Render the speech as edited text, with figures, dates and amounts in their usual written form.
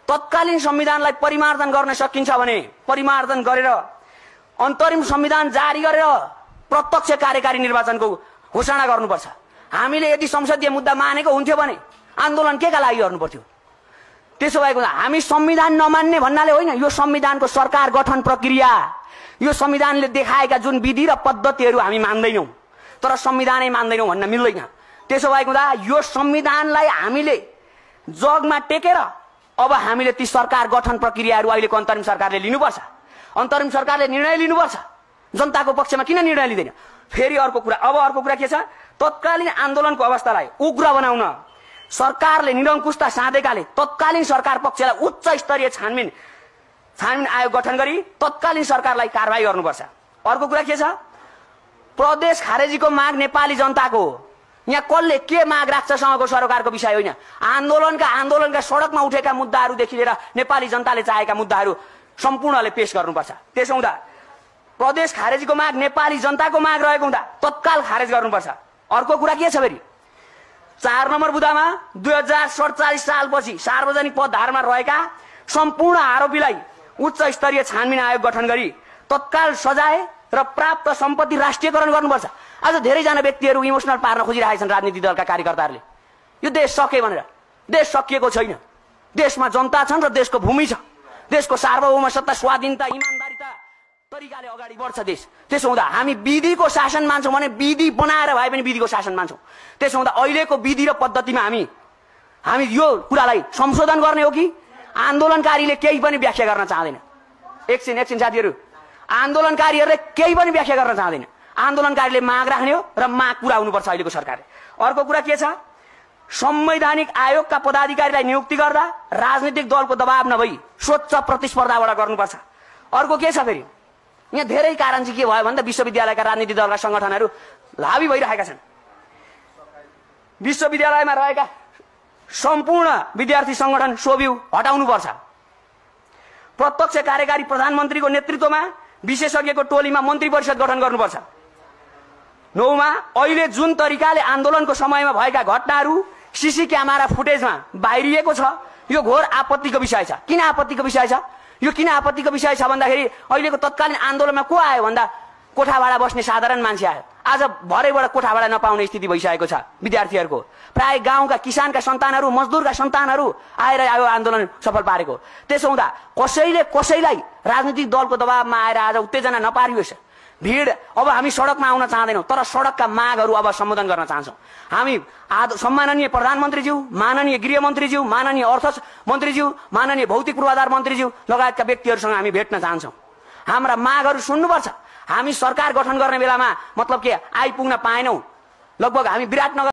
तत्कालीन संविधानलाई परिमार्जन गर्न सकिन्छ भने परिमार्जन गरेर अन्तरिम संविधान जारी गरेर प्रत्यक्ष कार्यकारी निर्वाचनको घोषणा गर्नुपर्छ। हामीले यदि संसदीय मुद्दा मानेको हुन्थ्यो भने आन्दोलन केका लागि गर्नु पर्थ्यो? त्यसो भएको हामी संविधान नमान्ने भन्नाले होइन, यो संविधानको सरकार गठन प्रक्रिया, यो संविधानले देखाएका जुन विधि र पद्धतिहरू हामी मान्दैनौँ, तर संविधानै मान्दैनौँ भन्न मिल्दैन। त्यसो भएको हुँदा यो संविधानलाई हामीले जगमा टेकेर अब हामीले ती सरकार गठन प्रक्रियाहरू अहिलेको अन्तरिम सरकारले लिनुपर्छ। अन्तरिम सरकारले निर्णय लिनुपर्छ। जनताको पक्षमा किन निर्णय लिँदैन? फेरि अर्को कुरा के छ? तत्कालीन आन्दोलनको अवस्थालाई उग्र बनाउन सरकारले निरङ्कुशता साधेकाले तत्कालीन सरकार पक्षलाई उच्च स्तरीय छानबिन आयोग गठन गरी तत्कालीन सरकारलाई कारबाही गर्नुपर्छ। अर्को कुरा के छ? प्रदेश खारेजीको माग नेपाली जनताको हो। यहाँ कसले के माग राख्छ सँगको सरकारको विषय होइन। आन्दोलनका सडकमा उठेका मुद्दाहरूदेखि लिएर नेपाली जनताले चाहेका मुद्दाहरू सम्पूर्णले पेश गर्नुपर्छ। त्यसो हुँदा प्रदेश खारेजीको माग नेपाली जनताको माग रहेको हुँदा तत्काल खारेज गर्नुपर्छ। अर्को कुरा के छ फेरि? 4 नम्बर बुदामा 2047 सालपछि सार्वजनिक पदधारमा रहेका सम्पूर्ण आरोपीलाई उच्च स्तरीय छानबिन आयोग गठन गरी तत्काल सजाय र प्राप्त सम्पत्ति राष्ट्रियकरण गर्नुपर्छ। आज धेरैजना व्यक्तिहरू इमोसनल पार्न खोजिरहेका छन् राजनीतिक दलका कार्यकर्ताहरूले। यो देश सके भनेर। देश सकिएको छैन। देशमा जनता छन् र देशको भूमि छ। देशको सार्वभौम सत्ता, स्वाधीनता, इमानदारीता तरिकाले अगाडि बढ्छ देश। त्यसो हुँदा हामी विधिको शासन मान्छौँ भने विधि बनाएर भए पनि विधिको शासन मान्छौँ। त्यसो हुँदा अहिलेको विधि र पद्धतिमा हामी यो कुरालाई संशोधन गर्ने हो कि आन्दोलनकारीले केही पनि व्याख्या गर्न चाहँदैन? एकछिन साथीहरू, आन्दोलनकारीहरूले केही पनि व्याख्या गर्न चाहँदैन। आन्दोलनकारीले माग राख्ने हो र माग पुरा हुनुपर्छ अहिलेको सरकारले। अर्को कुरा के छ? संवैधानिक आयोगका पदाधिकारीलाई नियुक्ति गर्दा राजनीतिक दलको दबाव नभई स्वच्छ प्रतिस्पर्धाबाट गर्नुपर्छ। अर्को के छ फेरि? यहाँ धेरै कारण चाहिँ के भयो भन्दा विश्वविद्यालयका राजनीतिक दलका संगठनहरू हावी भइरहेका छन्। विश्वविद्यालयमा रहेका सम्पूर्ण विद्यार्थी संगठन सोभ्यू हटाउनुपर्छ। प्रत्यक्ष कार्यकारी प्रधानमन्त्रीको नेतृत्वमा विशेषज्ञको टोलीमा मन्त्री परिषद गठन गर्नुपर्छ। 9मा अहिले जुन तरिकाले आन्दोलनको समयमा भएका घटनाहरू सीसी क्यामेरा फुटेजमा बाहिरिएको छ, यो घोर आपत्तिको विषय छ। किन आपत्तिको विषय छ? यो किन आपत्तिको विषय छ भन्दाखेरि अहिलेको तत्कालीन आन्दोलनमा को आयो भन्दा कोठाभाडा बस्ने साधारण मान्छे आयो। आज भरेबाट कोठाभाडा नपाउने स्थिति भइसकेको छ विद्यार्थीहरूको। प्राय गाउँका किसानका सन्तानहरू, मजदुरका सन्तानहरू आएर यो आन्दोलन सफल पारेको। त्यसो हुँदा कसैलाई राजनीतिक दलको दबावमा आएर आज उत्तेजना नपारियोस्। भीड अब हामी सडकमा आउन चाहँदैनौँ, तर सडकका मागहरू अब सम्बोधन गर्न चाहन्छौँ। हामी सम्माननीय प्रधानमन्त्रीज्यू, माननीय गृहमन्त्रीज्यू, माननीय अर्थ मन्त्रीज्यू, माननीय भौतिक पूर्वाधार मन्त्रीज्यू लगायतका व्यक्तिहरूसँग हामी भेट्न चाहन्छौँ। हाम्रा मागहरू सुन्नुपर्छ। हामी सरकार गठन गर्ने बेलामा मतलब के आइपुग्न पाएनौँ। लगभग हामी विराटनगर